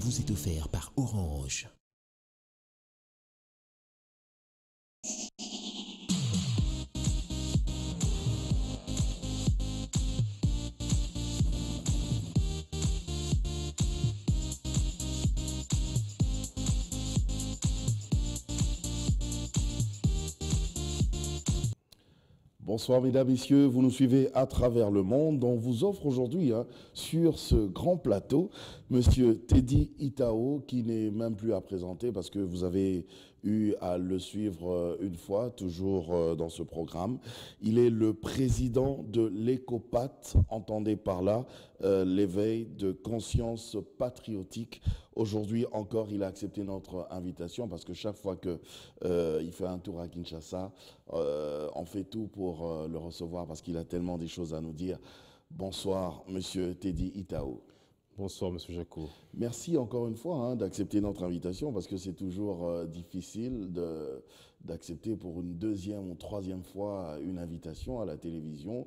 vous est offert par Orange. Bonsoir mesdames, messieurs, vous nous suivez à travers le monde. On vous offre aujourd'hui sur ce grand plateau monsieur Teddy Itao, qui n'est même plus à présenter parce que vous avez eu à le suivre une fois, toujours dans ce programme. Il est le président de l'ECOPAT, entendez par là l'éveil de conscience patriotique. Aujourd'hui encore, il a accepté notre invitation parce que chaque fois qu'il fait un tour à Kinshasa, on fait tout pour le recevoir parce qu'il a tellement des choses à nous dire. Bonsoir, monsieur Teddy Itao. Bonsoir, monsieur Jaco. Merci encore une fois d'accepter notre invitation parce que c'est toujours difficile d'accepter pour une deuxième ou troisième fois une invitation à la télévision.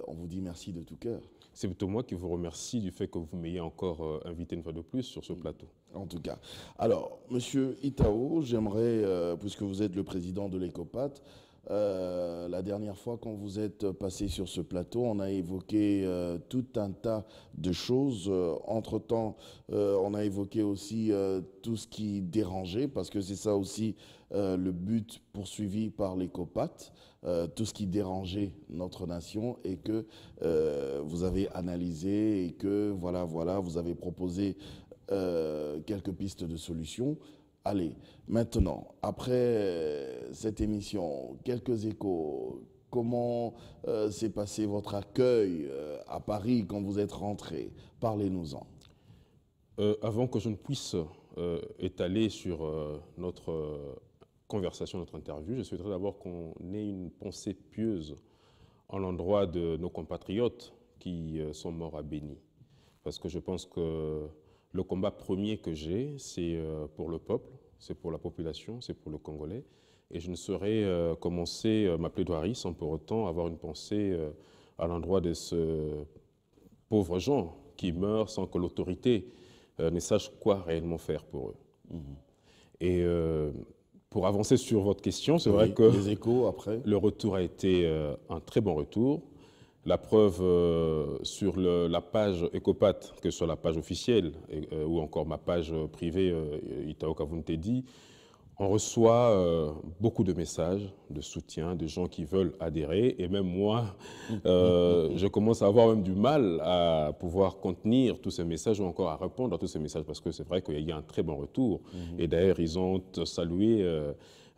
On vous dit merci de tout cœur. C'est plutôt moi qui vous remercie du fait que vous m'ayez encore invité une fois de plus sur ce plateau. En tout cas. Alors, monsieur Itao, j'aimerais, puisque vous êtes le président de l'ECOPAT, la dernière fois quand vous êtes passé sur ce plateau, on a évoqué tout un tas de choses. Entre-temps, on a évoqué aussi tout ce qui dérangeait, parce que c'est ça aussi le but poursuivi par l'ECOPAT, tout ce qui dérangeait notre nation et que vous avez analysé et que voilà, vous avez proposé quelques pistes de solutions. Allez, maintenant, après cette émission, quelques échos. Comment s'est passé votre accueil à Paris quand vous êtes rentré? Parlez-nous-en. Avant que je ne puisse étaler sur notre conversation, notre interview, je souhaiterais d'abord qu'on ait une pensée pieuse en l'endroit de nos compatriotes qui sont morts à Béni. Parce que je pense que le combat premier que j'ai, c'est pour le peuple, c'est pour la population, c'est pour le Congolais. Et je ne saurais commencer ma plaidoirie sans pour autant avoir une pensée à l'endroit de ce pauvres gens qui meurent sans que l'autorité ne sache quoi réellement faire pour eux. Et pour avancer sur votre question, c'est vrai que les échos après. Le retour a été un très bon retour. La preuve sur la page ECOPAT, que sur la page officielle ou encore ma page privée Itao Kavun Teddy, on reçoit beaucoup de messages de soutien, de gens qui veulent adhérer. Et même moi, je commence à avoir même du mal à pouvoir contenir tous ces messages ou encore à répondre à tous ces messages parce que c'est vrai qu'il y a un très bon retour. Et d'ailleurs, ils ont salué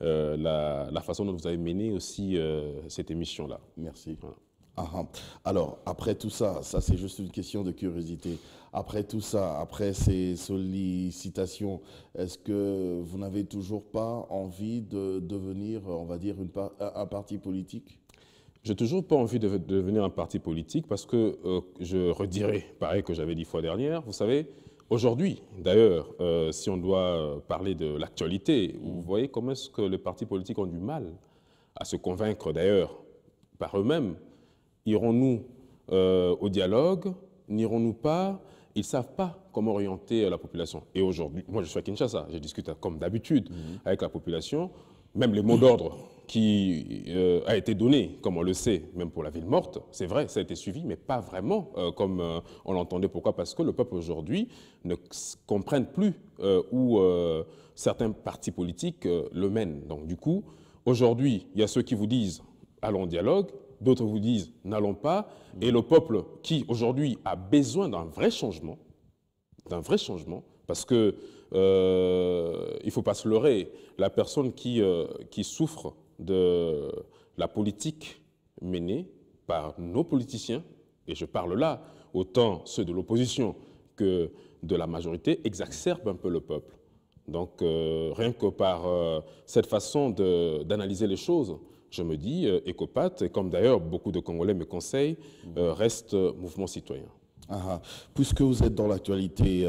la façon dont vous avez mené aussi cette émission-là. Merci. Voilà. Alors, après tout ça, ça c'est juste une question de curiosité. Après tout ça, après ces sollicitations, est-ce que vous n'avez toujours pas envie de devenir, on va dire, un parti politique? Je n'ai toujours pas envie de devenir un parti politique parce que je redirai, pareil que j'avais dit fois dernière, vous savez, aujourd'hui, d'ailleurs, si on doit parler de l'actualité, vous voyez comment est-ce que les partis politiques ont du mal à se convaincre d'ailleurs par eux-mêmes. Irons-nous au dialogue? N'irons-nous pas? Ils ne savent pas comment orienter la population. Et aujourd'hui, moi je suis à Kinshasa, je discute comme d'habitude avec la population. Même les mots d'ordre qui a été donné, comme on le sait, même pour la ville morte, c'est vrai, ça a été suivi, mais pas vraiment comme on l'entendait. Pourquoi? Parce que le peuple aujourd'hui ne comprenne plus où certains partis politiques le mènent. Donc du coup, aujourd'hui, il y a ceux qui vous disent « allons au dialogue », d'autres vous disent « n'allons pas ». Et le peuple qui, aujourd'hui, a besoin d'un vrai changement, parce que il ne faut pas se leurrer, la personne qui souffre de la politique menée par nos politiciens, et je parle là, autant ceux de l'opposition que de la majorité, exacerbe un peu le peuple. Donc, rien que par cette façon d'analyser les choses, je me dis, ECOPAT, et comme d'ailleurs beaucoup de Congolais me conseillent, reste mouvement citoyen. Puisque vous êtes dans l'actualité,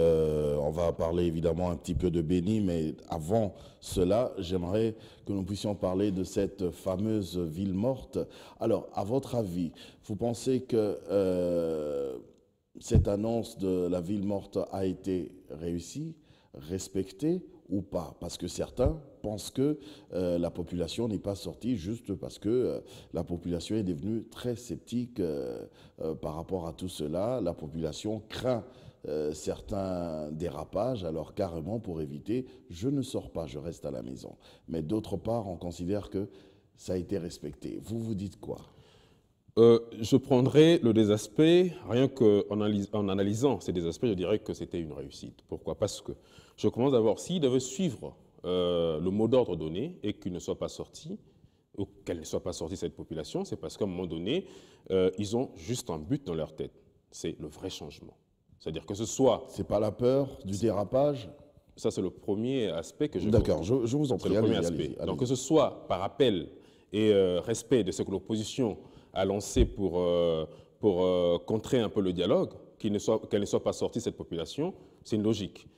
on va parler évidemment un petit peu de Béni, mais avant cela, j'aimerais que nous puissions parler de cette fameuse ville morte. Alors, à votre avis, vous pensez que cette annonce de la ville morte a été réussie, respectée ou pas? Parce que certains pensent que la population n'est pas sortie juste parce que la population est devenue très sceptique par rapport à tout cela. La population craint certains dérapages, alors carrément pour éviter, je ne sors pas, je reste à la maison. Mais d'autre part, on considère que ça a été respecté. Vous vous dites quoi? Je prendrais le désaspect, rien qu'en analysant ces désaspects, je dirais que c'était une réussite. Pourquoi? Parce que je commence à voir, s'ils devaient suivre le mot d'ordre donné et qu'il ne soit pas sorti, ou qu'elle ne soit pas sortie cette population, c'est parce qu'à un moment donné, ils ont juste un but dans leur tête, c'est le vrai changement. C'est-à-dire que ce soit... C'est pas la peur du dérapage? Ça, c'est le premier aspect que je... D'accord, je vous en prie. C'est le premier aspect. Donc que ce soit par appel et respect de ce que l'opposition a lancé pour contrer un peu le dialogue, qu'elle ne soit pas sortie cette population, c'est une logique.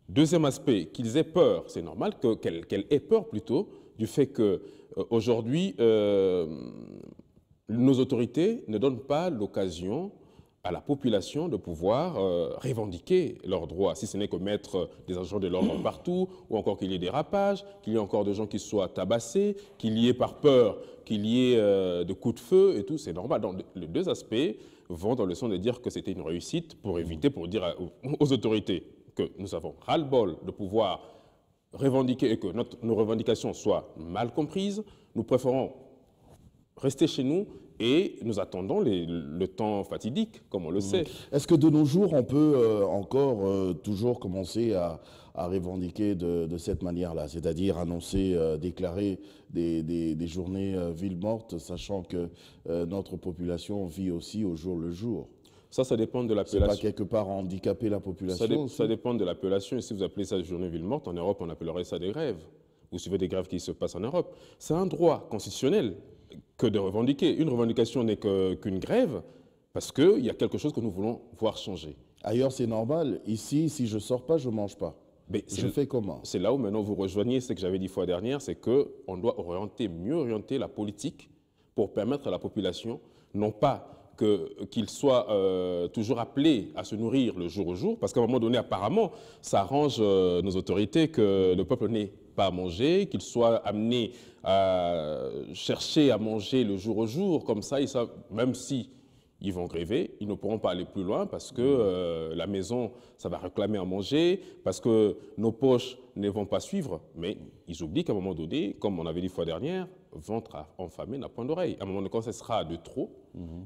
Deuxième aspect, qu'ils aient peur, c'est normal qu'elle ait peur plutôt du fait qu'aujourd'hui, nos autorités ne donnent pas l'occasion à la population de pouvoir revendiquer leurs droits, si ce n'est que mettre des agents de l'ordre partout, ou encore qu'il y ait des rapages, qu'il y ait encore des gens qui soient tabassés, qu'il y ait par peur, qu'il y ait de coups de feu et tout, c'est normal. Donc les deux aspects vont dans le sens de dire que c'était une réussite pour éviter, pour dire aux autorités que nous avons ras-le-bol de pouvoir revendiquer et que nos revendications soient mal comprises. Nous préférons rester chez nous et nous attendons le temps fatidique, comme on le sait. Est-ce que de nos jours, on peut encore toujours commencer à revendiquer de cette manière-là, c'est-à-dire annoncer, déclarer des journées villes mortes, sachant que notre population vit aussi au jour le jour? Ça dépend de l'appellation. C'est pas quelque part handicaper la population? Ça dépend de l'appellation. Et si vous appelez ça journée ville morte, en Europe, on appellerait ça des grèves. Vous suivez des grèves qui se passent en Europe. C'est un droit constitutionnel que de revendiquer. Une revendication n'est qu'une grève parce qu'il y a quelque chose que nous voulons voir changer. Ailleurs, c'est normal. Ici, si je ne sors pas, je ne mange pas. Mais je fais comment? C'est là où maintenant vous rejoignez ce que j'avais dit fois dernière, c'est qu'on doit mieux orienter la politique pour permettre à la population, non pas qu'il soit toujours appelé à se nourrir le jour au jour, parce qu'à un moment donné, apparemment, ça arrange nos autorités que le peuple n'ait pas à manger, qu'il soit amené à chercher à manger le jour au jour, comme ça, même si ils vont gréver, ils ne pourront pas aller plus loin parce que la maison, ça va réclamer à manger, parce que nos poches ne vont pas suivre. Mais ils oublient qu'à un moment donné, comme on avait dit la fois dernière, ventre enfamé n'a point d'oreille. À un moment donné, quand ce sera de trop,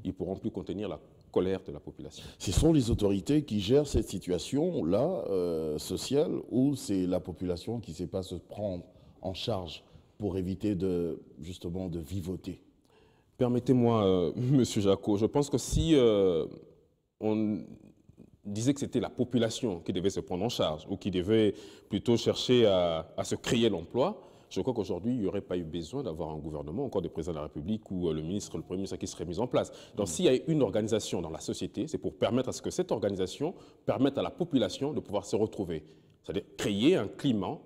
ils ne pourront plus contenir la colère de la population. Ce sont les autorités qui gèrent cette situation-là, sociale, ou c'est la population qui ne sait pas se prendre en charge pour éviter justement de vivoter? Permettez-moi, Monsieur Jacot, je pense que si on disait que c'était la population qui devait se prendre en charge ou qui devait plutôt chercher à se créer l'emploi, je crois qu'aujourd'hui, il n'y aurait pas eu besoin d'avoir un gouvernement, encore des présidents de la République ou le Premier ministre qui serait mis en place. Donc s'il y a une organisation dans la société, c'est pour permettre à ce que cette organisation permette à la population de pouvoir se retrouver. C'est-à-dire créer un climat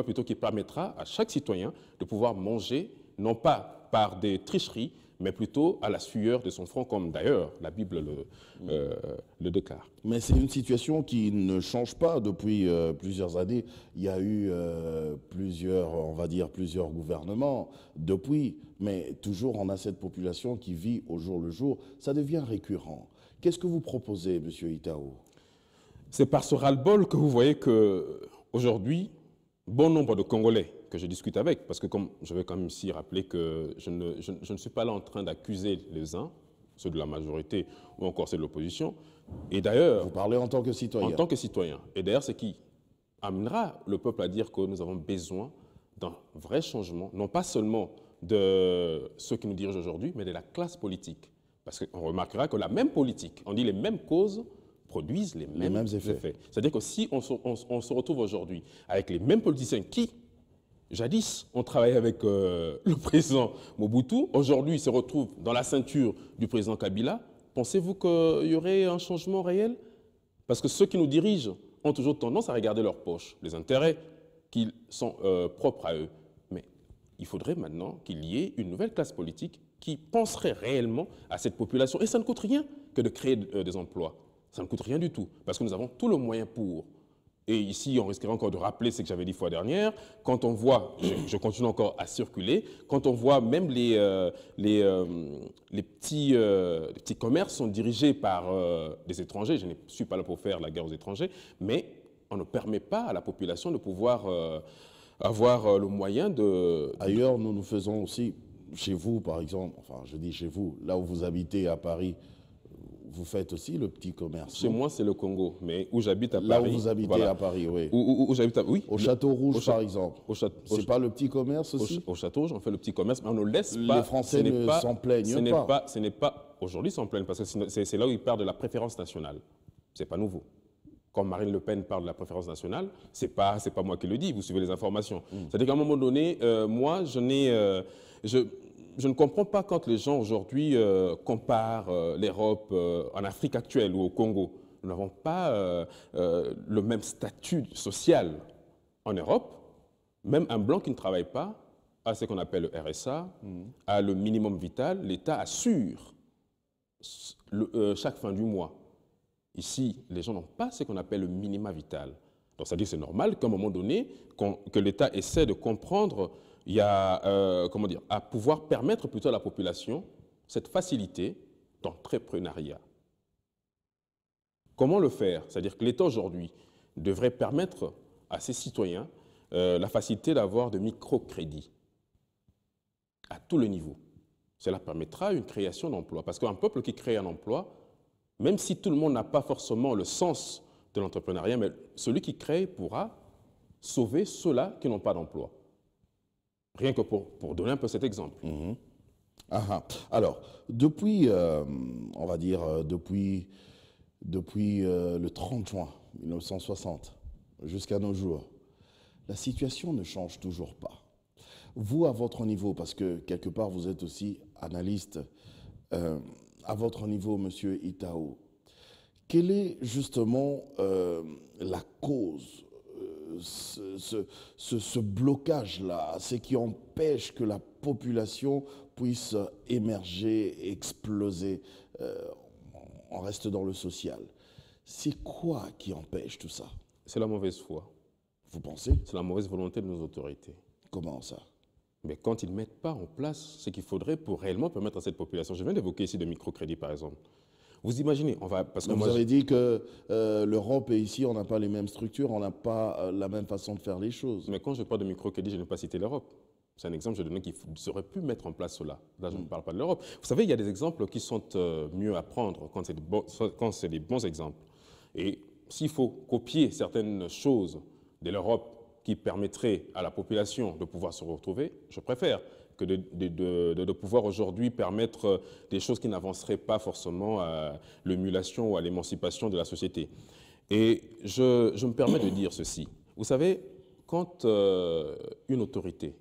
plutôt qui permettra à chaque citoyen de pouvoir manger, non pas par des tricheries, mais plutôt à la sueur de son front, comme d'ailleurs la Bible le déclare. Mais c'est une situation qui ne change pas depuis plusieurs années. Il y a eu plusieurs gouvernements depuis, mais toujours on a cette population qui vit au jour le jour. Ça devient récurrent. Qu'est-ce que vous proposez, M. Itao? C'est par ce ras-le-bol que vous voyez qu'aujourd'hui, bon nombre de Congolais que je discute avec, parce que comme je vais quand même ici rappeler que je ne suis pas là en train d'accuser les uns, ceux de la majorité ou encore ceux de l'opposition. Et d'ailleurs... Vous parlez en tant que citoyen. En tant que citoyen. Et d'ailleurs, ce qui amènera le peuple à dire que nous avons besoin d'un vrai changement, non pas seulement de ceux qui nous dirigent aujourd'hui, mais de la classe politique. Parce qu'on remarquera que la même politique, on dit les mêmes causes, produisent les mêmes effets. C'est-à-dire que si on se retrouve aujourd'hui avec les mêmes politiciens qui, jadis, ont travaillé avec le président Mobutu, aujourd'hui ils se retrouvent dans la ceinture du président Kabila, pensez-vous qu'il y aurait un changement réel? Parce que ceux qui nous dirigent ont toujours tendance à regarder leurs poches, les intérêts qui sont propres à eux. Mais il faudrait maintenant qu'il y ait une nouvelle classe politique qui penserait réellement à cette population. Et ça ne coûte rien que de créer des emplois. Ça ne coûte rien du tout, parce que nous avons tout le moyen pour. Et ici, on risquerait encore de rappeler ce que j'avais dit la fois dernière. Quand on voit, je continue encore à circuler, quand on voit même les petits commerces sont dirigés par des étrangers, je ne suis pas là pour faire la guerre aux étrangers, mais on ne permet pas à la population de pouvoir avoir le moyen de... Ailleurs, nous faisons aussi, chez vous par exemple, enfin je dis chez vous, là où vous habitez à Paris, vous faites aussi le petit commerce. Chez moi, c'est le Congo, mais où j'habite à Paris... Là où vous habitez à Paris, oui. Où j'habite oui. Au Château Rouge, par exemple. C'est pas le petit commerce aussi? Au Château Rouge, on fait le petit commerce, mais on ne laisse pas... Les Français ne s'en plaignent pas. Ce n'est pas... Aujourd'hui, ils s'en plaignent, parce que c'est là où ils parlent de la préférence nationale. Ce n'est pas nouveau. Quand Marine Le Pen parle de la préférence nationale, ce n'est pas moi qui le dis, vous suivez les informations. C'est-à-dire qu'à un moment donné, moi, je ne comprends pas quand les gens aujourd'hui comparent l'Europe en Afrique actuelle ou au Congo. Nous n'avons pas le même statut social en Europe. Même un blanc qui ne travaille pas a ce qu'on appelle le RSA, a le minimum vital. L'État assure chaque fin du mois. Ici, les gens n'ont pas ce qu'on appelle le minima vital. Donc, ça dit que c'est normal qu'à un moment donné, que l'État essaie de comprendre, il y a, à pouvoir permettre plutôt à la population cette facilité d'entrepreneuriat. Comment le faire? C'est-à-dire que l'État aujourd'hui devrait permettre à ses citoyens la facilité d'avoir de microcrédits à tous les niveaux. Cela permettra une création d'emplois. Parce qu'un peuple qui crée un emploi, même si tout le monde n'a pas forcément le sens de l'entrepreneuriat, mais celui qui crée pourra sauver ceux-là qui n'ont pas d'emploi. Rien que pour donner un peu cet exemple. Alors, depuis, on va dire, depuis le 30 juin 1960 jusqu'à nos jours, la situation ne change toujours pas. Vous, à votre niveau, parce que quelque part vous êtes aussi analyste, à votre niveau, Monsieur Itao, quelle est justement la cause, ce blocage-là, ce qui empêche que la population puisse émerger, exploser, on reste dans le social? C'est quoi qui empêche tout ça? C'est la mauvaise foi. Vous pensez? C'est la mauvaise volonté de nos autorités. Comment ça? Mais quand ils ne mettent pas en place ce qu'il faudrait pour réellement permettre à cette population, je viens d'évoquer ici de microcrédits par exemple. Vous imaginez, parce que vous avez dit que l'Europe et ici, on n'a pas les mêmes structures, on n'a pas la même façon de faire les choses. Mais quand je parle de microcrédits, je n'ai pas cité l'Europe. C'est un exemple, je donne qu'il serait pu mettre en place cela. Là, je ne parle pas de l'Europe. Vous savez, il y a des exemples qui sont mieux à prendre quand c'est des bons exemples. Et s'il faut copier certaines choses de l'Europe qui permettraient à la population de pouvoir se retrouver, je préfère que de pouvoir aujourd'hui permettre des choses qui n'avanceraient pas forcément à l'émulation ou à l'émancipation de la société. Et je me permets de dire ceci. Vous savez, quand une autorité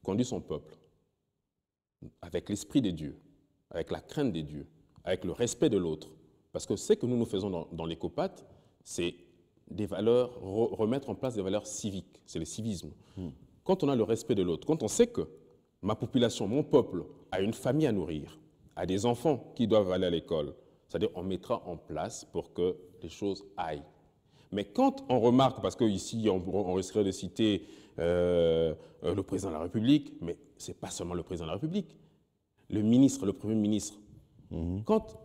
conduit son peuple avec l'esprit des dieux, avec la crainte des dieux, avec le respect de l'autre, parce que ce que nous faisons dans l'Écopat, c'est des valeurs, remettre en place des valeurs civiques, c'est le civisme. Quand on a le respect de l'autre, quand on sait que ma population, mon peuple, a une famille à nourrir, a des enfants qui doivent aller à l'école, c'est-à-dire on mettra en place pour que les choses aillent. Mais quand on remarque, parce qu'ici on risquerait de citer le président de la République, mais ce n'est pas seulement le président de la République, le ministre, le Premier ministre, quand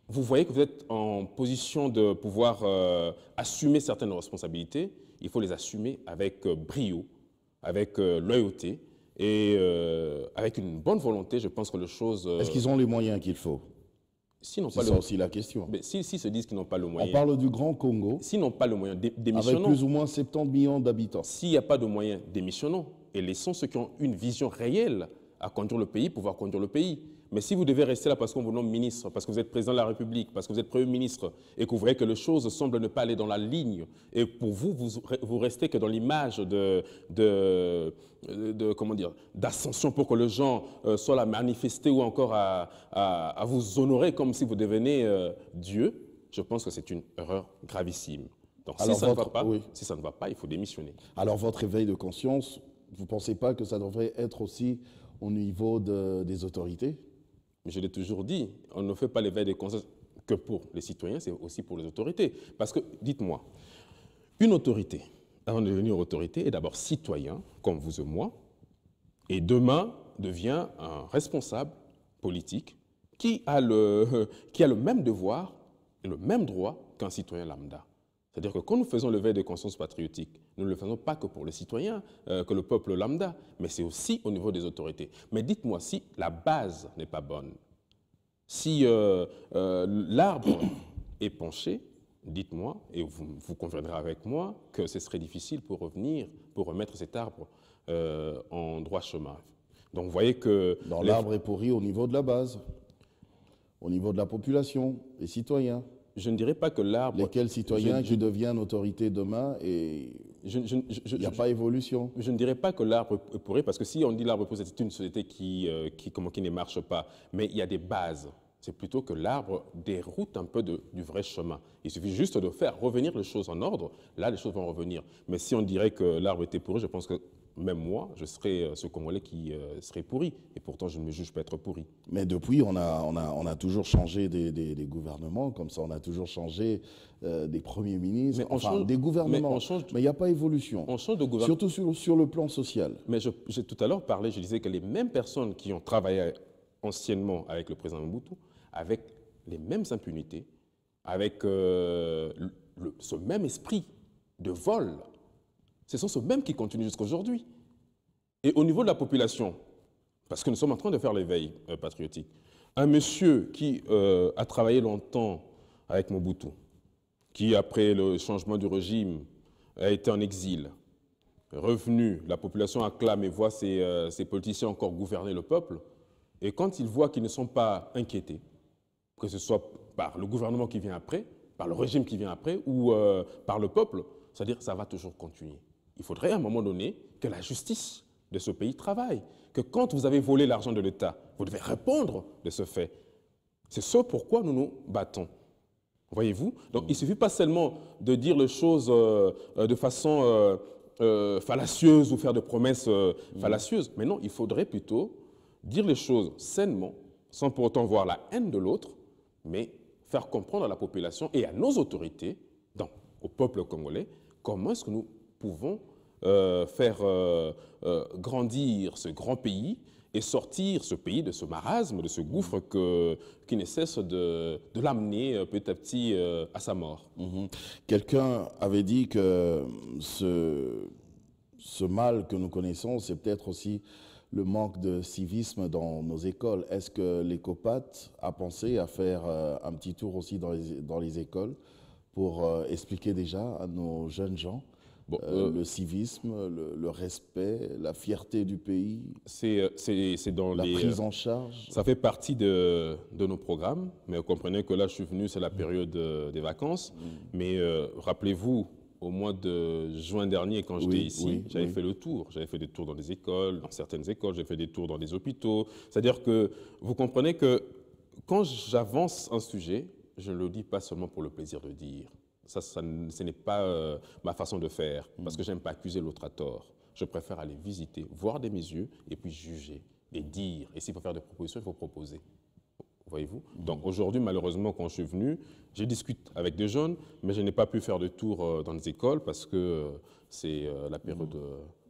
vous voyez que vous êtes en position de pouvoir assumer certaines responsabilités, il faut les assumer avec brio, avec loyauté et avec une bonne volonté. Je pense que les choses... Est-ce qu'ils ont les moyens qu'il faut? C'est ça aussi la question. Mais s'ils se disent qu'ils n'ont pas le moyen... On parle du Grand Congo. S'ils n'ont pas le moyen, démissionnons. Avec plus ou moins 70 millions d'habitants. S'il n'y a pas de moyens, démissionnons. Et laissons ceux qui ont une vision réelle à conduire le pays, pouvoir conduire le pays. Mais si vous devez rester là parce qu'on vous nomme ministre, parce que vous êtes président de la République, parce que vous êtes Premier ministre, et que vous voyez que les choses semblent ne pas aller dans la ligne, et pour vous, vous restez que dans l'image d'ascension pour que les gens soient là manifester ou encore à vous honorer comme si vous devenez Dieu, je pense que c'est une erreur gravissime. Donc si ça ne va pas, il faut démissionner. Alors votre éveil de conscience, vous ne pensez pas que ça devrait être aussi au niveau des autorités? Je l'ai toujours dit, on ne fait pas l'éveil des consciences. que pour les citoyens, c'est aussi pour les autorités. Parce que, dites-moi, une autorité, avant de devenir autorité, est d'abord citoyen, comme vous et moi, et demain devient un responsable politique qui a le même devoir et le même droit qu'un citoyen lambda. C'est-à-dire que quand nous faisons le veille de conscience patriotique, nous ne le faisons pas que pour les citoyens, que le peuple lambda, mais c'est aussi au niveau des autorités. Mais dites-moi, si la base n'est pas bonne, si l'arbre est penché, dites-moi, et vous conviendrez avec moi, que ce serait difficile pour remettre cet arbre en droit chemin. Donc vous voyez que... L'arbre est pourri au niveau de la base, au niveau de la population, des citoyens. Je ne dirais pas que l'arbre... Lesquels citoyens qui deviennent autorité demain et il n'y a pas évolution. Je ne dirais pas que l'arbre est pourri, parce que si on dit l'arbre est pourri, c'est une société qui ne marche pas. Mais il y a des bases. C'est plutôt que l'arbre déroute un peu du vrai chemin. Il suffit juste de faire revenir les choses en ordre. Là, les choses vont revenir. Mais si on dirait que l'arbre était pourri, je pense que même moi, je serais ce Congolais qui serait pourri. Et pourtant, je ne me juge pas être pourri. Mais depuis, on a toujours changé des gouvernements, comme ça, on a toujours changé des premiers ministres, des gouvernements. Mais il n'y a pas évolution. On change de gouvernement. Surtout sur le plan social. Mais j'ai tout à l'heure parlé, je disais que les mêmes personnes qui ont travaillé anciennement avec le président Mobutu, avec les mêmes impunités, avec ce même esprit de vol, ce sont ceux mêmes qui continuent jusqu'à aujourd'hui. Et au niveau de la population, parce que nous sommes en train de faire l'éveil patriotique, un monsieur qui a travaillé longtemps avec Mobutu, qui après le changement du régime a été en exil, revenu, la population acclame et voit ces politiciens encore gouverner le peuple, et quand ils voient qu'ils ne sont pas inquiétés, que ce soit par le gouvernement qui vient après, par le régime qui vient après, ou par le peuple, c'est-à-dire que ça va toujours continuer. Il faudrait à un moment donné que la justice de ce pays travaille, que quand vous avez volé l'argent de l'État, vous devez répondre de ce fait. C'est ce pourquoi nous nous battons. Voyez-vous? Donc il ne suffit pas seulement de dire les choses de façon fallacieuse ou faire de promesses fallacieuses, mais non, il faudrait plutôt dire les choses sainement, sans pour autant voir la haine de l'autre, mais faire comprendre à la population et à nos autorités, donc au peuple congolais, comment est-ce que nous pouvons faire grandir ce grand pays et sortir ce pays de ce marasme, de ce gouffre qui ne cesse de l'amener petit à petit à sa mort. Quelqu'un avait dit que ce mal que nous connaissons, c'est peut-être aussi le manque de civisme dans nos écoles. Est-ce que l'ECOPAT a pensé à faire un petit tour aussi dans les écoles pour expliquer déjà à nos jeunes gens le civisme, le respect, la fierté du pays, c'est dans la prise en charge? Ça fait partie de nos programmes, mais vous comprenez que là, je suis venu, c'est la période des vacances. Mais rappelez-vous, au mois de juin dernier, quand j'étais ici, j'avais fait le tour. J'avais fait des tours dans des écoles, dans certaines écoles, j'ai fait des tours dans des hôpitaux. C'est-à-dire que vous comprenez que quand j'avance un sujet, je ne le dis pas seulement pour le plaisir de dire. Ce n'est pas ma façon de faire, parce que je n'aime pas accuser l'autre à tort. Je préfère aller visiter, voir de mes yeux, et puis juger, et dire. Et s'il faut faire des propositions, il faut proposer. Voyez-vous? Donc aujourd'hui, malheureusement, quand je suis venu, je discute avec des jeunes, mais je n'ai pas pu faire de tour dans les écoles parce que c'est la période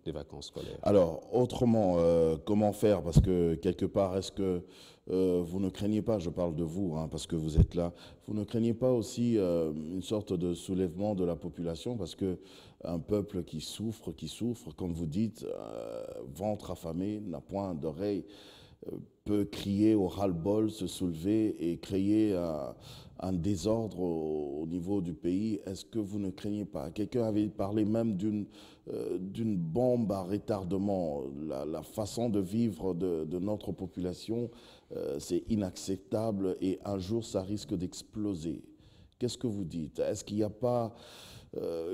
des vacances scolaires. Alors, autrement, comment faire? Parce que quelque part, est-ce que vous ne craignez pas, je parle de vous, hein, parce que vous êtes là, vous ne craignez pas aussi une sorte de soulèvement de la population? Parce qu'un peuple qui souffre, comme vous dites, ventre affamé, n'a point d'oreille, peut crier au ras-le-bol, se soulever et créer un désordre au niveau du pays. Est-ce que vous ne craignez pas? Quelqu'un avait parlé même d'une bombe à retardement. La façon de vivre de notre population, c'est inacceptable et un jour, ça risque d'exploser. Qu'est-ce que vous dites? Est-ce qu'il n'y a pas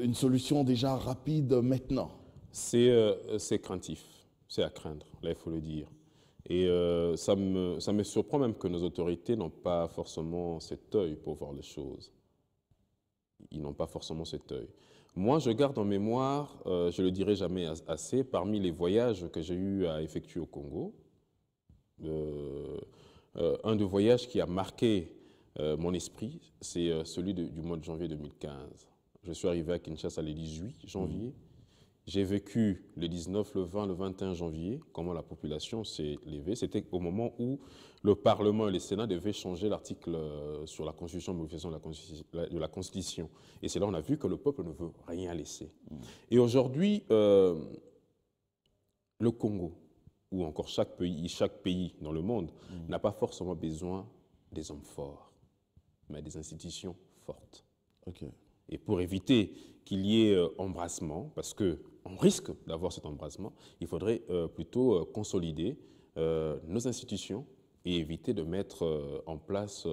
une solution déjà rapide maintenant? C'est craintif, c'est à craindre, là il faut le dire. Et ça me surprend même que nos autorités n'ont pas forcément cet œil pour voir les choses. Ils n'ont pas forcément cet œil. Moi, je garde en mémoire, je ne le dirai jamais assez, parmi les voyages que j'ai eu à effectuer au Congo, un des voyages qui a marqué mon esprit, c'est celui du mois de janvier 2015. Je suis arrivé à Kinshasa le 18 janvier. J'ai vécu le 19, le 20, le 21 janvier, comment la population s'est levée. C'était au moment où le Parlement et le Sénat devaient changer l'article sur la Constitution, modification de la Constitution. Et c'est là qu'on a vu que le peuple ne veut rien laisser. Et aujourd'hui, le Congo, ou encore chaque pays dans le monde, n'a pas forcément besoin des hommes forts, mais des institutions fortes. Ok. Et pour éviter qu'il y ait embrassement, parce qu'on risque d'avoir cet embrassement, il faudrait plutôt consolider nos institutions et éviter de mettre en place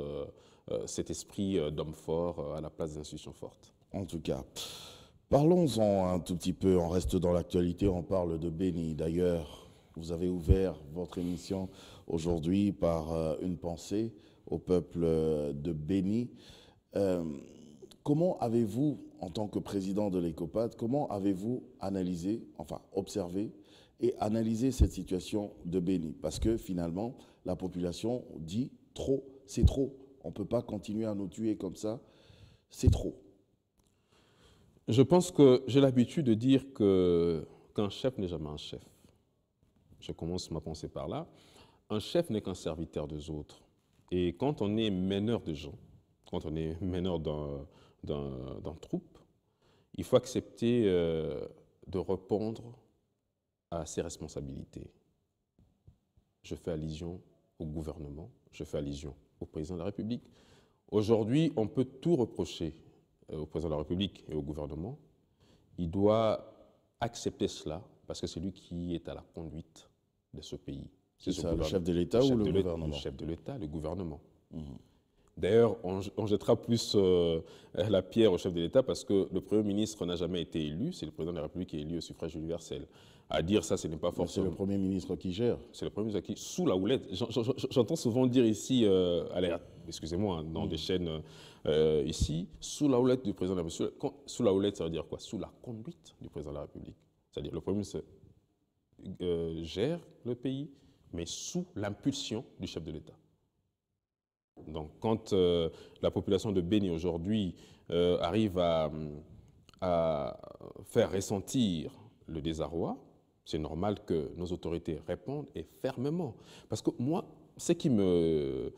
cet esprit d'homme fort à la place des institutions fortes. En tout cas, parlons-en un tout petit peu, on reste dans l'actualité, on parle de Béni. D'ailleurs, vous avez ouvert votre émission aujourd'hui par une pensée au peuple de Béni. Comment avez-vous, en tant que président de l'ECOPAT, comment avez-vous analysé, enfin observé et analysé cette situation de Béni? Parce que finalement, la population dit trop, c'est trop. On ne peut pas continuer à nous tuer comme ça, c'est trop. Je pense que j'ai l'habitude de dire qu'un chef n'est jamais un chef. Je commence ma pensée par là. Un chef n'est qu'un serviteur des autres. Et quand on est meneur de gens, quand on est meneur d'un troupe, il faut accepter de répondre à ses responsabilités. Je fais allusion au gouvernement, je fais allusion au président de la République. Aujourd'hui, on peut tout reprocher au président de la République et au gouvernement. Il doit accepter cela parce que c'est lui qui est à la conduite de ce pays. C'est ça, le chef de l'État ou le gouvernement? Le chef de l'État, le gouvernement. D'ailleurs, on jettera plus la pierre au chef de l'État parce que le Premier ministre n'a jamais été élu, c'est le président de la République qui est élu au suffrage universel. À dire ça, ce n'est pas forcément... C'est le Premier ministre qui gère. C'est le Premier ministre qui, sous la houlette, j'entends souvent dire ici, excusez-moi, dans des chaînes ici, sous la houlette du président de la République. Sous la houlette, ça veut dire quoi? Sous la conduite du président de la République. C'est-à-dire le Premier ministre gère le pays, mais sous l'impulsion du chef de l'État. Donc, quand la population de Béni aujourd'hui arrive à faire ressentir le désarroi, c'est normal que nos autorités répondent et fermement. Parce que moi, ce qui me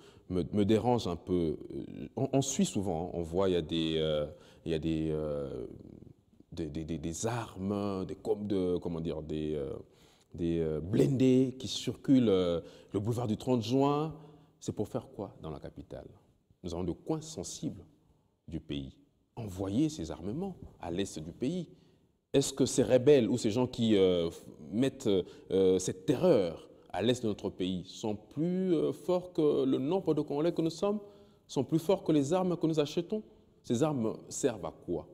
dérange un peu, on suit souvent, on voit il y a des armes, des blindés qui circulent le boulevard du 30 juin. C'est pour faire quoi dans la capitale? Nous avons des coins sensibles du pays. Envoyer ces armements à l'est du pays. Est-ce que ces rebelles ou ces gens qui mettent cette terreur à l'est de notre pays sont plus forts que le nombre de Congolais que nous sommes? Sont plus forts que les armes que nous achetons? Ces armes servent à quoi?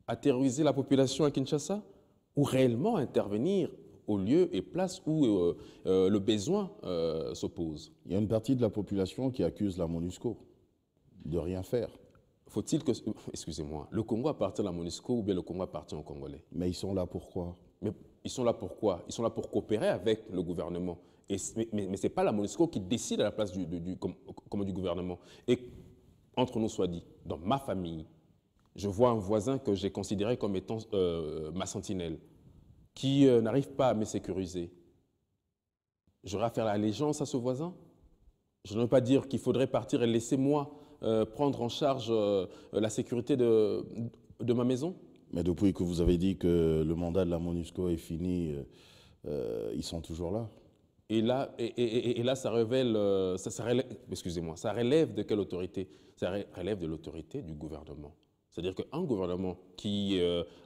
À terroriser la population à Kinshasa? Ou réellement intervenir au lieu et place où le besoin s'oppose? Il y a une partie de la population qui accuse la MONUSCO de rien faire. Faut-il que... Excusez-moi, le Congo appartient à la MONUSCO ou bien le Congo appartient aux Congolais? Mais ils sont là pourquoi? Mais ils sont là pourquoi? Ils sont là pour coopérer avec le gouvernement. Mais ce n'est pas la MONUSCO qui décide à la place du gouvernement. Et entre nous soit dit, dans ma famille, je vois un voisin que j'ai considéré comme étant ma sentinelle, qui n'arrive pas à me sécuriser. J'aurais à faire allégeance à ce voisin? Je ne veux pas dire qu'il faudrait partir et laisser moi prendre en charge la sécurité de ma maison? Mais depuis que vous avez dit que le mandat de la MONUSCO est fini, ils sont toujours là. Et là, ça révèle, excusez-moi, ça relève de quelle autorité? Ça relève de l'autorité du gouvernement. C'est-à-dire qu'un gouvernement qui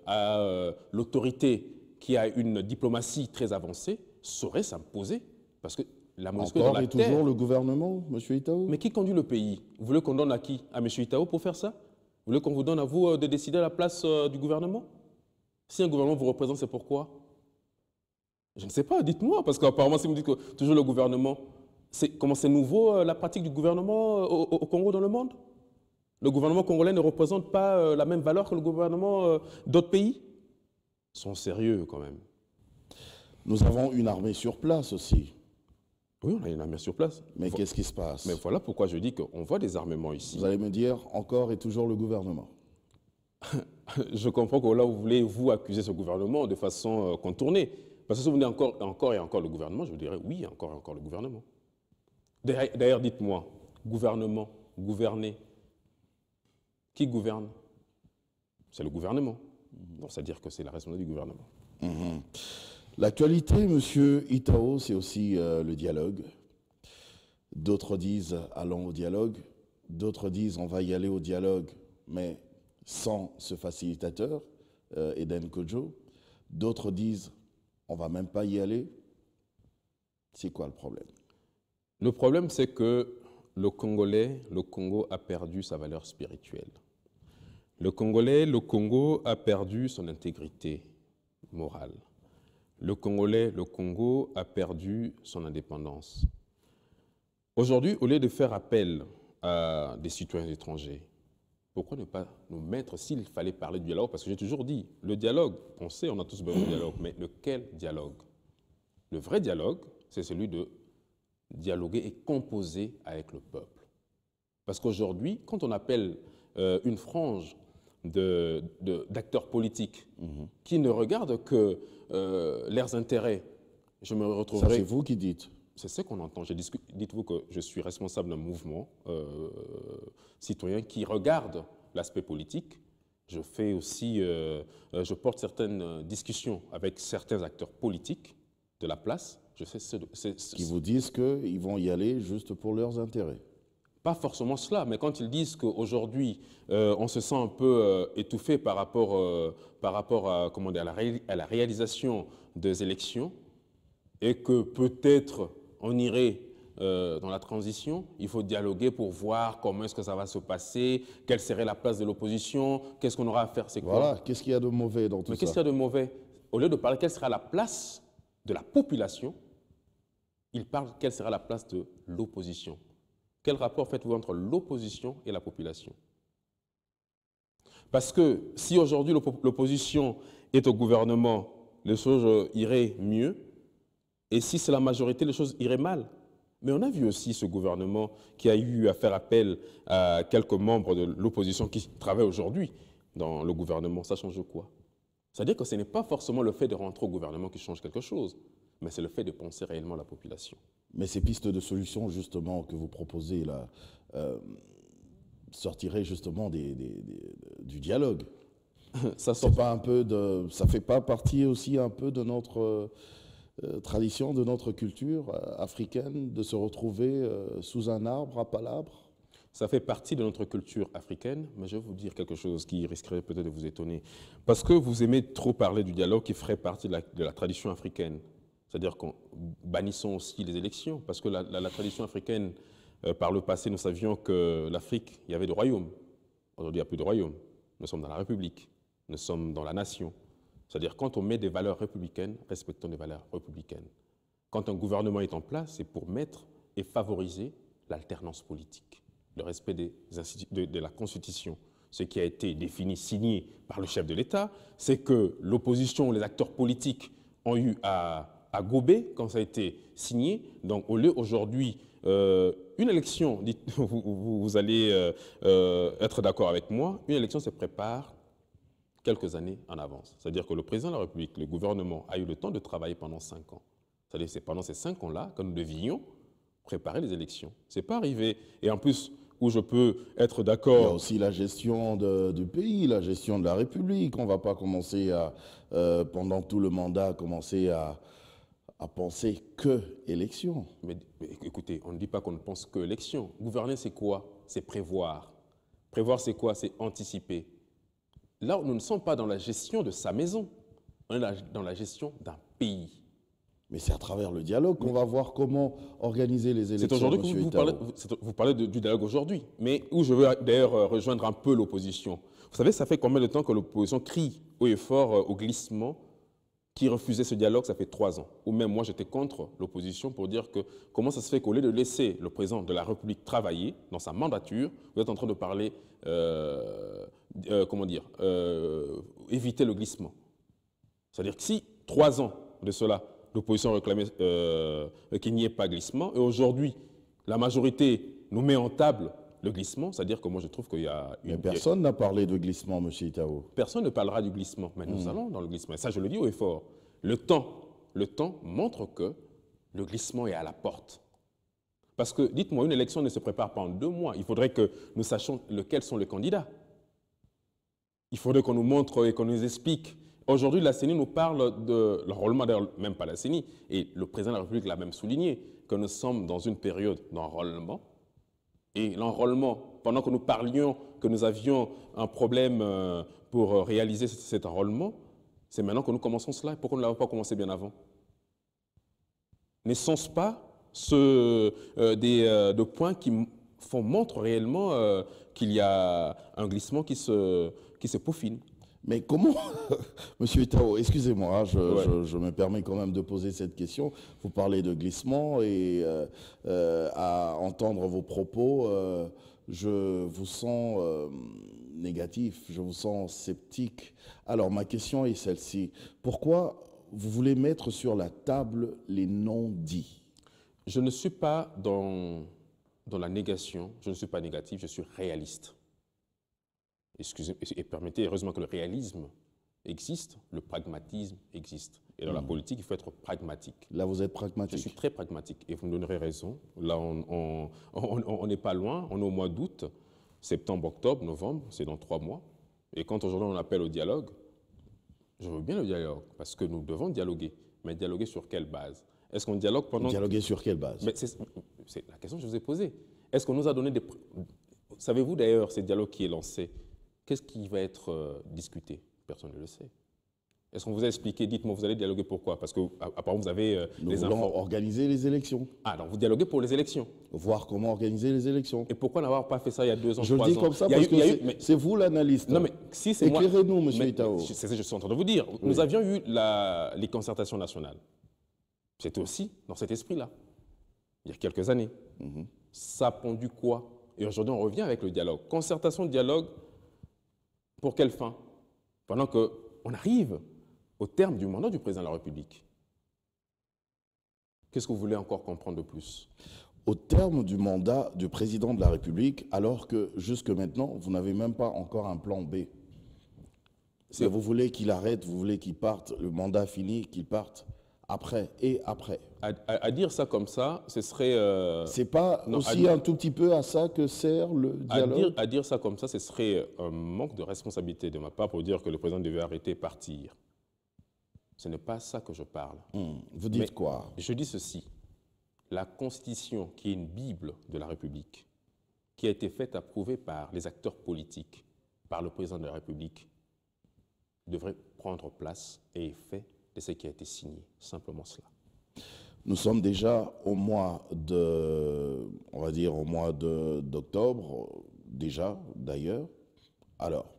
a l'autorité, qui a une diplomatie très avancée, saurait s'imposer. Parce que la MONUSCO est dans la terre. Toujours le gouvernement, M. Itao? Mais qui conduit le pays? Vous voulez qu'on donne à qui? À M. Itao pour faire ça? Vous voulez qu'on vous donne à vous de décider à la place du gouvernement? Si un gouvernement vous représente, c'est pourquoi? Je ne sais pas, dites-moi, parce qu'apparemment, si vous me dites que toujours le gouvernement, comment c'est nouveau la pratique du gouvernement au Congo dans le monde? Le gouvernement congolais ne représente pas la même valeur que le gouvernement d'autres pays? Ils sont sérieux quand même. Nous avons une armée sur place aussi. Oui, on a une armée sur place. Mais qu'est-ce qui se passe? Mais voilà pourquoi je dis qu'on voit des armements ici. Vous allez me dire, encore et toujours le gouvernement. Je comprends que là, vous voulez vous accuser ce gouvernement de façon contournée. Parce que si vous venez encore et encore le gouvernement, je vous dirais oui, encore et encore le gouvernement. D'ailleurs, dites-moi, gouvernement, gouverner, qui gouverne? C'est le gouvernement. Donc, c'est-à-dire que c'est la responsabilité du gouvernement. L'actualité, monsieur Itao, c'est aussi le dialogue. D'autres disent allons au dialogue, d'autres disent on va y aller au dialogue, mais sans ce facilitateur, Eden Kojo. D'autres disent on ne va même pas y aller. C'est quoi le problème? Le problème, c'est que le Congo a perdu sa valeur spirituelle. Le Congo a perdu son intégrité morale. Le Congo a perdu son indépendance. Aujourd'hui, au lieu de faire appel à des citoyens étrangers, pourquoi ne pas nous mettre, s'il fallait parler du dialogue, parce que j'ai toujours dit, le dialogue, on sait, on a tous besoin de dialogue, mais lequel dialogue? Le vrai dialogue, c'est celui de dialoguer et composer avec le peuple. Parce qu'aujourd'hui, quand on appelle une frange d'acteurs politiques qui ne regardent que leurs intérêts, je me retrouverai... Ça, c'est vous qui dites. C'est ce qu'on entend. Dites-vous que je suis responsable d'un mouvement citoyen qui regarde l'aspect politique. Je fais aussi, je porte certaines discussions avec certains acteurs politiques de la place. Je sais qui vous disent qu'ils vont y aller juste pour leurs intérêts. Pas forcément cela, mais quand ils disent qu'aujourd'hui, on se sent un peu étouffé par rapport à, comment dire, à la réalisation des élections et que peut-être on irait dans la transition, il faut dialoguer pour voir comment est-ce que ça va se passer, quelle serait la place de l'opposition, qu'est-ce qu'on aura à faire, c'est quoi. Voilà, qu'est-ce qu'il y a de mauvais dans tout ça? Mais qu'est-ce qu'il y a de mauvais? Au lieu de parler quelle sera la place de la population, il parle quelle sera la place de l'opposition. Quel rapport faites-vous entre l'opposition et la population? Parce que si aujourd'hui l'opposition est au gouvernement, les choses iraient mieux, et si c'est la majorité, les choses iraient mal. Mais on a vu aussi ce gouvernement qui a eu à faire appel à quelques membres de l'opposition qui travaillent aujourd'hui dans le gouvernement. Ça change quoi? C'est-à-dire que ce n'est pas forcément le fait de rentrer au gouvernement qui change quelque chose, mais c'est le fait de penser réellement à la population. Mais ces pistes de solutions, justement, que vous proposez là, sortiraient justement du dialogue. Ça ne fait pas partie aussi un peu de notre tradition, de notre culture africaine, de se retrouver sous un arbre à palabres? Ça fait partie de notre culture africaine, mais je vais vous dire quelque chose qui risquerait peut-être de vous étonner. Parce que vous aimez trop parler du dialogue qui ferait partie de la tradition africaine. C'est-à-dire qu'en bannissons aussi les élections, parce que la tradition africaine, par le passé, nous savions que l'Afrique, il y avait des royaumes. Aujourd'hui, il n'y a plus de royaumes. Nous sommes dans la République, nous sommes dans la nation. C'est-à-dire quand on met des valeurs républicaines, respectons les valeurs républicaines. Quand un gouvernement est en place, c'est pour mettre et favoriser l'alternance politique, le respect de la Constitution. Ce qui a été défini, signé par le chef de l'État, c'est que l'opposition, les acteurs politiques ont eu à gober quand ça a été signé. Donc au lieu aujourd'hui, une élection, vous allez être d'accord avec moi, une élection se prépare quelques années en avance. C'est-à-dire que le président de la République, le gouvernement, a eu le temps de travailler pendant 5 ans. C'est-à-dire que c'est pendant ces 5 ans-là que nous devions préparer les élections. Ce n'est pas arrivé. Et en plus, où je peux être d'accord... Il y a aussi la gestion du pays, la gestion de la République. On ne va pas commencer à, pendant tout le mandat, commencer à penser que élection. Mais écoutez, on ne dit pas qu'on ne pense que élection. Gouverner, c'est quoi? C'est prévoir. Prévoir, c'est quoi? C'est anticiper. Là, nous ne sommes pas dans la gestion de sa maison. On est dans la gestion d'un pays. Mais c'est à travers le dialogue qu'on va voir comment organiser les élections. C'est aujourd'hui que vous parlez du dialogue aujourd'hui, mais où je veux d'ailleurs rejoindre un peu l'opposition. Vous savez, ça fait combien de temps que l'opposition crie haut et fort au glissement qui refusait ce dialogue? Ça fait 3 ans. Ou même moi, j'étais contre l'opposition pour dire que comment ça se fait qu'au lieu de laisser le président de la République travailler dans sa mandature, vous êtes en train de parler, éviter le glissement. C'est-à-dire que si 3 ans de cela, L'opposition réclamait qu'il n'y ait pas glissement. Et aujourd'hui, la majorité nous met en table le glissement, c'est-à-dire que moi je trouve qu'il y a Mais personne n'a parlé de glissement, M. Itao. Personne ne parlera du glissement, mais nous allons dans le glissement. Et ça, je le dis haut et fort. Le temps montre que le glissement est à la porte. Parce que, dites-moi, une élection ne se prépare pas en 2 mois. Il faudrait que nous sachions lesquels sont les candidats. Il faudrait qu'on nous montre et qu'on nous explique. Aujourd'hui, la CENI nous parle de l'enrôlement, d'ailleurs, même pas la CENI, et le président de la République l'a même souligné, que nous sommes dans une période d'enrôlement. Et l'enrôlement, pendant que nous parlions que nous avions un problème pour réaliser cet enrôlement, c'est maintenant que nous commençons cela. Et pourquoi nous ne l'avons pas commencé bien avant? Ne sont-ce pas de points qui montrent réellement qu'il y a un glissement qui se peaufine? Mais comment, Monsieur Itao, excusez-moi, je me permets quand même de poser cette question. Vous parlez de glissement et à entendre vos propos, je vous sens négatif, je vous sens sceptique. Alors ma question est celle-ci. Pourquoi vous voulez mettre sur la table les non-dits? Je ne suis pas dans la négation, je ne suis pas négatif, je suis réaliste. Excusez, et permettez, heureusement que le réalisme existe, le pragmatisme existe. Et dans la politique, il faut être pragmatique. Là, vous êtes pragmatique. Je suis très pragmatique et vous me donnerez raison. Là, on n'est pas loin, on est au mois d'août, septembre, octobre, novembre, c'est dans 3 mois. Et quand aujourd'hui on appelle au dialogue, je veux bien le dialogue parce que nous devons dialoguer. Mais dialoguer sur quelle base? Est-ce qu'on dialogue pendant... Dialoguer sur quelle base? C'est la question que je vous ai posée. Est-ce qu'on nous a donné des... Savez-vous d'ailleurs, ce dialogue qui est lancé, qu'est-ce qui va être discuté? Personne ne le sait. Est-ce qu'on vous a expliqué? Dites-moi, vous allez dialoguer pourquoi? Parce qu'apparemment, vous avez Nous voulons organiser les élections. Ah, donc vous dialoguez pour les élections? Voir comment organiser les élections. Et pourquoi n'avoir pas fait ça il y a 2 ans, 3 ans? Je le dis comme ça parce que c'est vous l'analyste. Non, mais si c'est moi... Éclairez-nous, M. Itao. C'est ce que je suis en train de vous dire. Oui. Nous avions eu les concertations nationales. C'était aussi dans cet esprit-là, il y a quelques années. Ça a pondu quoi? Et aujourd'hui, on revient avec le dialogue. Concertation, dialogue, pour quelle fin? Pendant qu'on arrive au terme du mandat du président de la République. Qu'est-ce que vous voulez encore comprendre de plus? Au terme du mandat du président de la République, alors que jusque maintenant, vous n'avez même pas encore un plan B. Vous voulez qu'il arrête, vous voulez qu'il parte, le mandat fini, qu'il parte après et après. À dire ça comme ça, ce serait... C'est pas aussi un tout petit peu à ça que sert le dialogue? À dire ça comme ça, ce serait un manque de responsabilité de ma part pour dire que le président devait arrêter et partir. Ce n'est pas ça que je parle. Vous dites quoi? Je dis ceci. La Constitution, qui est une Bible de la République, qui a été faite, approuvée par les acteurs politiques, par le président de la République, devrait prendre place et effet de ce qui a été signé. Simplement cela. Nous sommes déjà au mois de, on va dire au mois d'octobre, déjà d'ailleurs. Alors,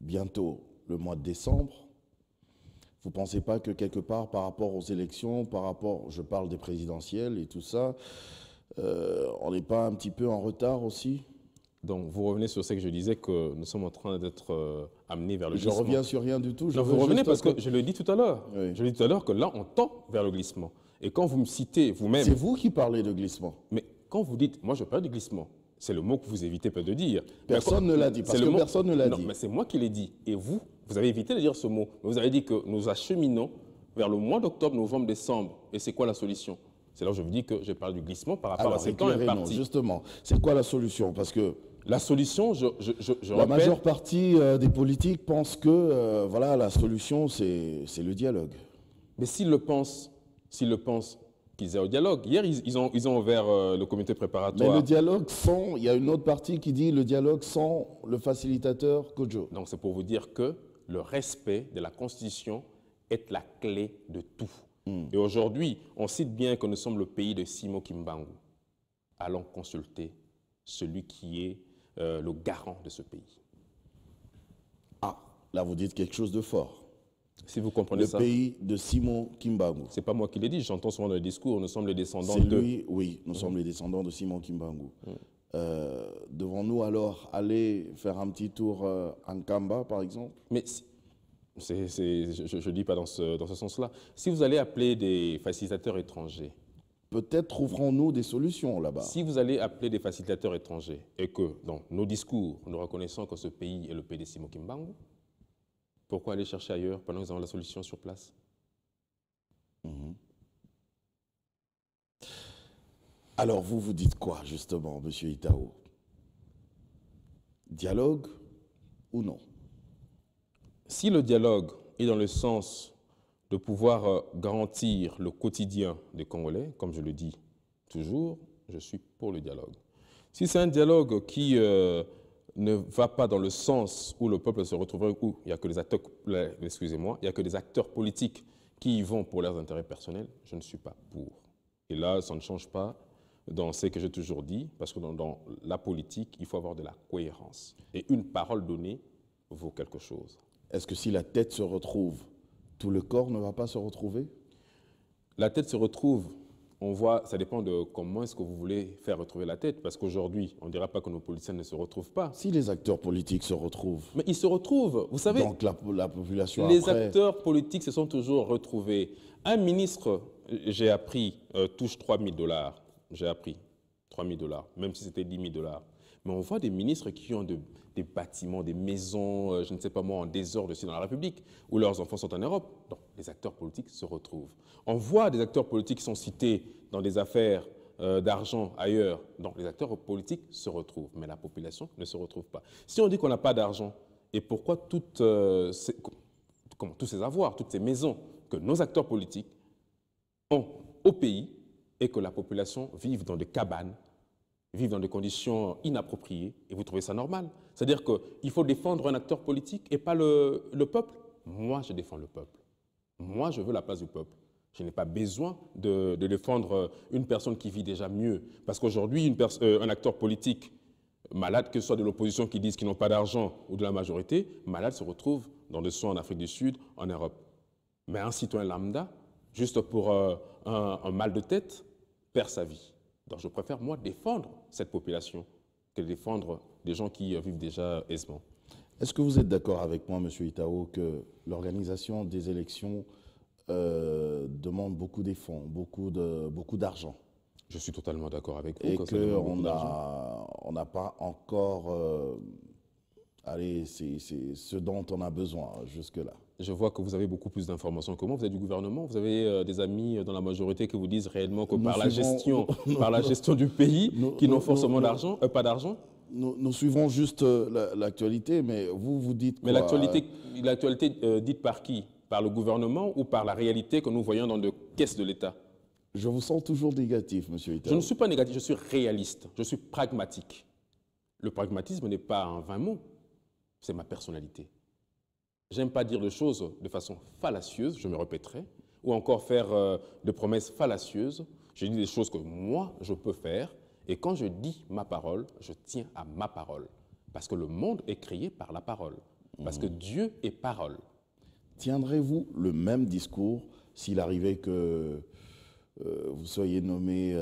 bientôt le mois de décembre. Vous ne pensez pas que quelque part, par rapport aux élections, par rapport, je parle des présidentielles et tout ça, on n'est pas un petit peu en retard aussi? Donc, vous revenez sur ce que je disais, que nous sommes en train d'être amenés vers le glissement. Je reviens sur rien du tout. Non, vous revenez parce que je le dis tout à l'heure. Oui. Je le dis tout à l'heure que là, on tend vers le glissement. Et quand vous me citez vous-même... C'est vous qui parlez de glissement. Mais quand vous dites, moi je parle de glissement, c'est le mot que vous évitez peut de dire. Personne ne l'a dit, parce que personne ne l'a dit. Non, mais c'est moi qui l'ai dit. Et vous avez évité de dire ce mot. Vous avez dit que nous acheminons vers le mois d'octobre, novembre, décembre. Et c'est quoi la solution? C'est là où je vous dis que je parle du glissement par rapport à ce temps imparti. Justement, c'est quoi la solution? Parce que la solution, la majeure partie des politiques pensent que voilà, la solution, c'est le dialogue. Mais s'ils le pensent, qu'ils aient au dialogue. Hier, ils ont ouvert le comité préparatoire. Mais le dialogue sans, il y a une autre partie qui dit le dialogue sans le facilitateur Kodjo. Donc c'est pour vous dire que le respect de la Constitution est la clé de tout. Et aujourd'hui, on cite bien que nous sommes le pays de Simon Kimbangu. Allons consulter celui qui est le garant de ce pays. Ah, là vous dites quelque chose de fort. Si vous comprenez ça. Le pays de Simon Kimbangu. Ce n'est pas moi qui l'ai dit, j'entends souvent dans les discours, nous sommes les descendants de... Lui, oui, nous sommes les descendants de Simon Kimbangu. Devons-nous alors aller faire un petit tour en Kamba, par exemple? Mais Je ne dis pas dans ce sens-là. Si vous allez appeler des facilitateurs étrangers, Peut-être trouverons-nous des solutions là-bas. si vous allez appeler des facilitateurs étrangers et que dans nos discours, nous reconnaissons que ce pays est le pays des Simo-Kimbangu, pourquoi aller chercher ailleurs pendant que nous avons la solution sur place? Alors, vous vous dites quoi, justement, Monsieur Itao? Dialogue ou non? Si le dialogue est dans le sens de pouvoir garantir le quotidien des Congolais, comme je le dis toujours, je suis pour le dialogue. Si c'est un dialogue qui ne va pas dans le sens où le peuple se retrouverait, où il n'y a que des acteurs, excusez-moi, il y a que des acteurs politiques qui y vont pour leurs intérêts personnels, je ne suis pas pour. Et là, ça ne change pas dans ce que j'ai toujours dit, parce que dans la politique, il faut avoir de la cohérence. Et une parole donnée vaut quelque chose. Est-ce que si la tête se retrouve, tout le corps ne va pas se retrouver? La tête se retrouve, on voit, ça dépend de comment est-ce que vous voulez faire retrouver la tête, parce qu'aujourd'hui, on ne dira pas que nos politiciens ne se retrouvent pas. Si les acteurs politiques se retrouvent, Mais ils se retrouvent, vous savez. donc la population Les après... acteurs politiques se sont toujours retrouvés. Un ministre, j'ai appris, touche 3 000 $. J'ai appris 3 000 $, même si c'était 10 000 $. Mais on voit des ministres qui ont des bâtiments, des maisons, je ne sais pas moi, en désordre aussi dans la République, où leurs enfants sont en Europe. Donc, les acteurs politiques se retrouvent. On voit des acteurs politiques qui sont cités dans des affaires d'argent ailleurs. Donc, les acteurs politiques se retrouvent, mais la population ne se retrouve pas. Si on dit qu'on n'a pas d'argent, et pourquoi tous ces avoirs, toutes ces maisons que nos acteurs politiques ont au pays et que la population vive dans des cabanes, vivent dans des conditions inappropriées, et vous trouvez ça normal? C'est-à-dire qu'il faut défendre un acteur politique et pas le peuple? Moi, je défends le peuple. Moi, je veux la place du peuple. Je n'ai pas besoin de défendre une personne qui vit déjà mieux. Parce qu'aujourd'hui, un acteur politique malade, que ce soit de l'opposition qui disent qu'ils n'ont pas d'argent ou de la majorité, malade se retrouve dans des soins en Afrique du Sud, en Europe. Mais un citoyen lambda, juste pour un mal de tête, perd sa vie. Donc je préfère, moi, défendre cette population que défendre des gens qui vivent déjà aisément. Est-ce que vous êtes d'accord avec moi, Monsieur Itao, que l'organisation des élections demande beaucoup d'efforts, beaucoup d'argent? Je suis totalement d'accord avec vous. Et qu'on n'a pas encore... allez, c'est ce dont on a besoin jusque-là. Je vois que vous avez beaucoup plus d'informations que moi. Vous êtes du gouvernement, vous avez des amis dans la majorité qui vous disent réellement que par la gestion du pays, qui n'ont forcément pas d'argent. Nous suivons juste l'actualité, mais vous dites quoi? Mais l'actualité dite par qui? Par le gouvernement ou par la réalité que nous voyons dans les caisses de l'État? Je vous sens toujours négatif, Monsieur Itao. Je ne suis pas négatif, je suis réaliste, je suis pragmatique. Le pragmatisme n'est pas un vain mot, c'est ma personnalité. J'aime pas dire des choses de façon fallacieuse, je me répéterai, ou encore faire de promesses fallacieuses. Je dis des choses que moi, je peux faire, et quand je dis ma parole, je tiens à ma parole. Parce que le monde est créé par la parole, parce que Dieu est parole. Tiendrez-vous le même discours s'il arrivait que vous soyez nommé,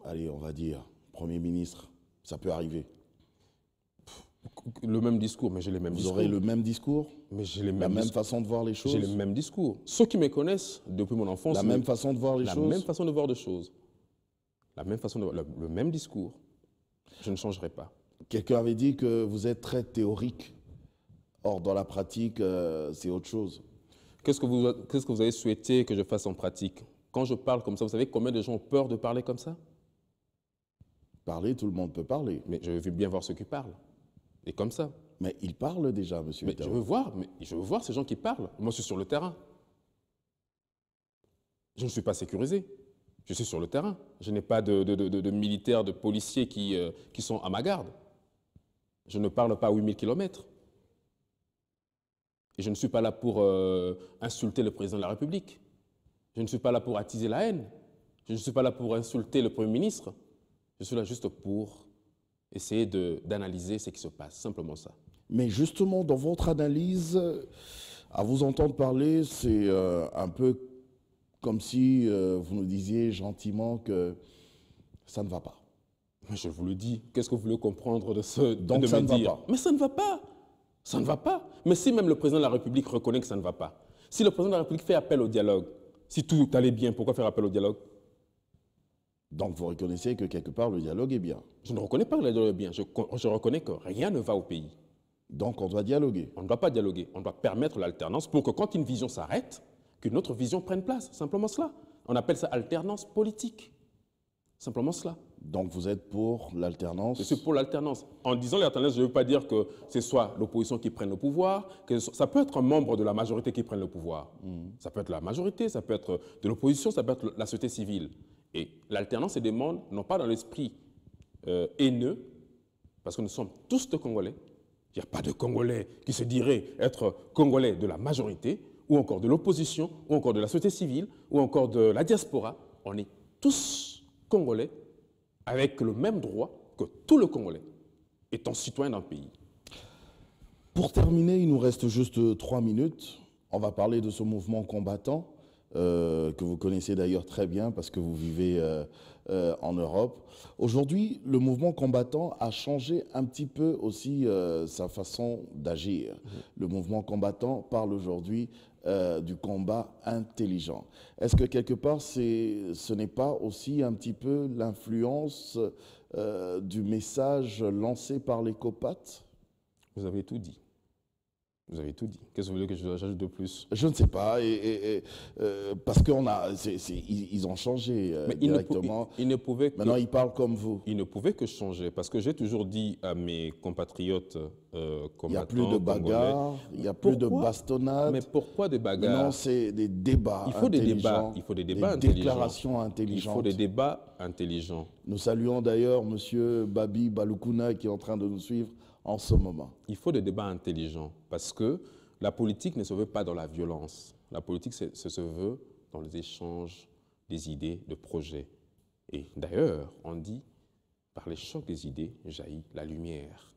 allez, on va dire, Premier ministre? Ça peut arriver. Le même discours, mais j'ai les mêmes discours. Vous aurez le même discours? Mais j'ai les La même façon de voir les choses? J'ai le même discours. Ceux qui me connaissent depuis mon enfance... La même façon de voir les choses? La même façon de voir les choses. La même façon de voir, le même discours. Je ne changerai pas. Quelqu'un avait dit que vous êtes très théorique. Or, dans la pratique, c'est autre chose. Qu'est-ce que vous avez souhaité que je fasse en pratique? Quand je parle comme ça, vous savez combien de gens ont peur de parler comme ça? Parler, tout le monde peut parler. Mais je veux bien voir ceux qui parlent. Et comme ça. Mais ils parlent déjà, Monsieur Itao. Je veux voir ces gens qui parlent. Moi, je suis sur le terrain. Je ne suis pas sécurisé. Je suis sur le terrain. Je n'ai pas de militaires, de policiers qui sont à ma garde. Je ne parle pas à 8000 km. Et je ne suis pas là pour insulter le président de la République. Je ne suis pas là pour attiser la haine. Je ne suis pas là pour insulter le Premier ministre. Je suis là juste pour essayer d'analyser ce qui se passe, simplement ça. Mais justement, dans votre analyse, à vous entendre parler, c'est un peu comme si vous nous disiez gentiment que ça ne va pas. Mais je vous le dis, qu'est-ce que vous voulez comprendre de ce Donc ça ne va pas. Mais ça ne va pas. Ça ne va pas. Mais si même le président de la République reconnaît que ça ne va pas, si le président de la République fait appel au dialogue, si tout allait bien, pourquoi faire appel au dialogue? Donc vous reconnaissez que quelque part le dialogue est bien. Je ne reconnais pas que le dialogue est bien. Je reconnais que rien ne va au pays. Donc on doit dialoguer. On ne doit pas dialoguer. On doit permettre l'alternance pour que quand une vision s'arrête, qu'une autre vision prenne place. Simplement cela. On appelle ça alternance politique. Simplement cela. Donc vous êtes pour l'alternance? Je suis pour l'alternance. En disant l'alternance, je ne veux pas dire que c'est soit l'opposition qui prenne le pouvoir, que ça peut être un membre de la majorité qui prenne le pouvoir. Ça peut être la majorité, ça peut être de l'opposition, ça peut être la société civile. Et l'alternance se demande, non pas dans l'esprit haineux, parce que nous sommes tous de Congolais. Il n'y a pas de Congolais qui se dirait être Congolais de la majorité, ou encore de l'opposition, ou encore de la société civile, ou encore de la diaspora. On est tous Congolais avec le même droit que tout le Congolais, étant citoyen d'un pays. Pour terminer, il nous reste juste 3 minutes. On va parler de ce mouvement combattant, que vous connaissez d'ailleurs très bien parce que vous vivez en Europe. Aujourd'hui, le mouvement combattant a changé un petit peu aussi sa façon d'agir. Le mouvement combattant parle aujourd'hui du combat intelligent. Est-ce que quelque part, ce n'est pas aussi un petit peu l'influence du message lancé par l'ECOPAT? Vous avez tout dit. Vous avez tout dit. Qu'est-ce que vous voulez que j'ajoute de plus? Je ne sais pas, parce qu'ils ont changé Mais directement. Ils ne pouvaient que, maintenant, ils parlent comme vous. Ils ne pouvaient que changer, parce que j'ai toujours dit à mes compatriotes combattants, il n'y a plus de bagarres, il n'y a plus de bastonnades. Mais pourquoi des bagarres? Maintenant, c'est des débats intelligents. Il faut des débats intelligents. Des intelligents. déclarations intelligentes. Il faut des débats intelligents. Nous saluons d'ailleurs M. Babi Balukuna qui est en train de nous suivre en ce moment. Il faut des débats intelligents parce que la politique ne se veut pas dans la violence. La politique se veut dans les échanges des idées, de projets. Et d'ailleurs, on dit, par les chocs des idées jaillit la lumière.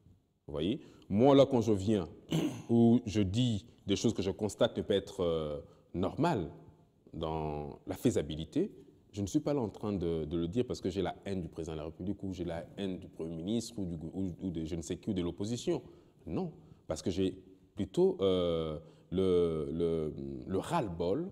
Vous voyez? Moi, là, quand je viens, où je dis des choses que je constate ne peuvent être normales dans la faisabilité, je ne suis pas là en train de le dire parce que j'ai la haine du président de la République ou j'ai la haine du Premier ministre ou de je ne sais qui ou de l'opposition. Non, parce que j'ai plutôt le ras-le-bol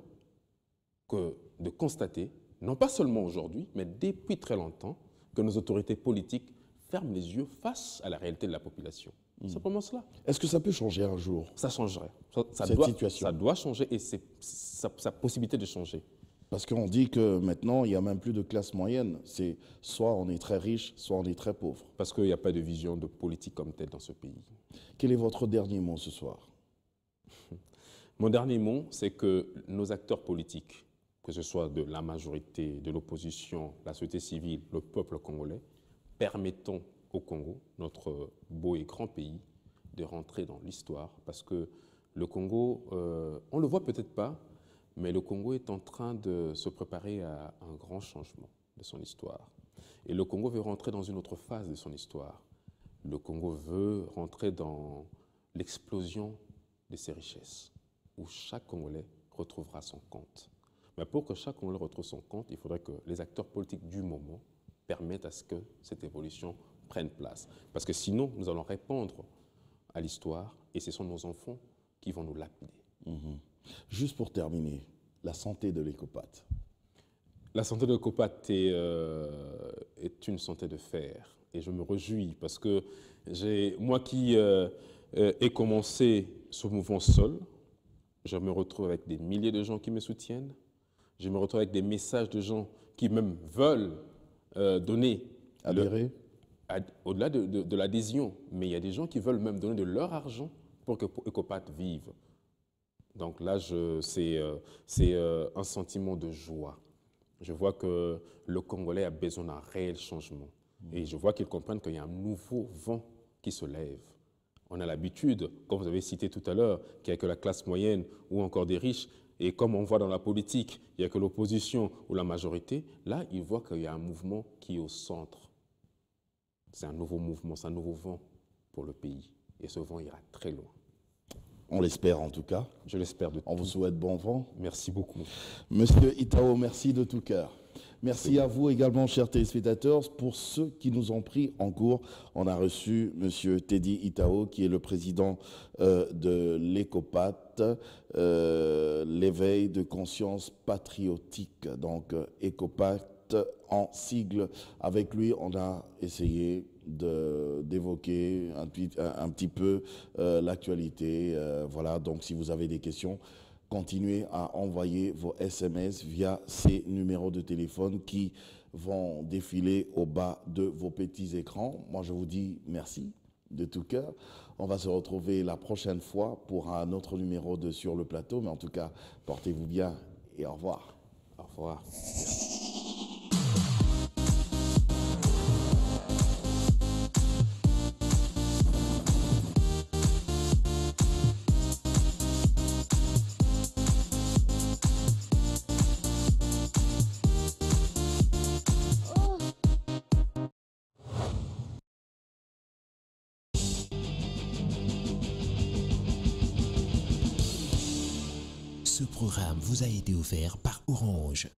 de constater, non pas seulement aujourd'hui, mais depuis très longtemps, que nos autorités politiques ferment les yeux face à la réalité de la population. C'est simplement cela. Est-ce que ça peut changer un jour? Ça changerait. Cette situation. Ça doit changer et c'est sa possibilité de changer. Parce qu'on dit que maintenant, il n'y a même plus de classe moyenne. C'est soit on est très riche, soit on est très pauvre. Parce qu'il n'y a pas de vision de politique comme telle dans ce pays. Quel est votre dernier mot ce soir? Mon dernier mot, c'est que nos acteurs politiques, que ce soit de la majorité, de l'opposition, la société civile, le peuple congolais, permettons au Congo, notre beau et grand pays, de rentrer dans l'histoire. Parce que le Congo, on ne le voit peut-être pas, mais le Congo est en train de se préparer à un grand changement de son histoire. Et le Congo veut rentrer dans une autre phase de son histoire. Le Congo veut rentrer dans l'explosion de ses richesses, où chaque Congolais retrouvera son compte. Mais pour que chaque Congolais retrouve son compte, il faudrait que les acteurs politiques du moment permettent à ce que cette évolution prenne place. Parce que sinon, nous allons répondre à l'histoire et ce sont nos enfants qui vont nous lapider. Juste pour terminer, la santé de l'ECOPAT. La santé de l'ECOPAT est une santé de fer. Et je me réjouis parce que moi qui ai commencé ce mouvement seul, je me retrouve avec des milliers de gens qui me soutiennent. Je me retrouve avec des messages de gens qui même veulent donner... Adhérer. Au-delà de l'adhésion. Mais il y a des gens qui veulent même donner de leur argent pour que ECOPAT vive. Donc là, c'est un sentiment de joie. Je vois que le Congolais a besoin d'un réel changement. Et je vois qu'ils comprennent qu'il y a un nouveau vent qui se lève. On a l'habitude, comme vous avez cité tout à l'heure, qu'il n'y a que la classe moyenne ou encore des riches. Et comme on voit dans la politique, il n'y a que l'opposition ou la majorité. Là, ils voient qu'il y a un mouvement qui est au centre. C'est un nouveau mouvement, c'est un nouveau vent pour le pays. Et ce vent ira très loin. On l'espère en tout cas. Je l'espère de tout. On vous souhaite bon vent. Merci beaucoup. Monsieur Itao, merci de tout cœur. Merci à vous également, chers téléspectateurs. Pour ceux qui nous ont pris en cours, on a reçu M. Teddy Itao, qui est le président de l'ECOPAT, l'éveil de conscience patriotique, donc ECOPAT en sigle. Avec lui, on a essayé d'évoquer un petit peu l'actualité. Voilà, donc si vous avez des questions, continuez à envoyer vos SMS via ces numéros de téléphone qui vont défiler au bas de vos petits écrans. Moi, je vous dis merci de tout cœur. On va se retrouver la prochaine fois pour un autre numéro de Sur le plateau. Mais en tout cas, portez-vous bien et au revoir. Au revoir. Merci. Ce programme vous a été offert par Orange.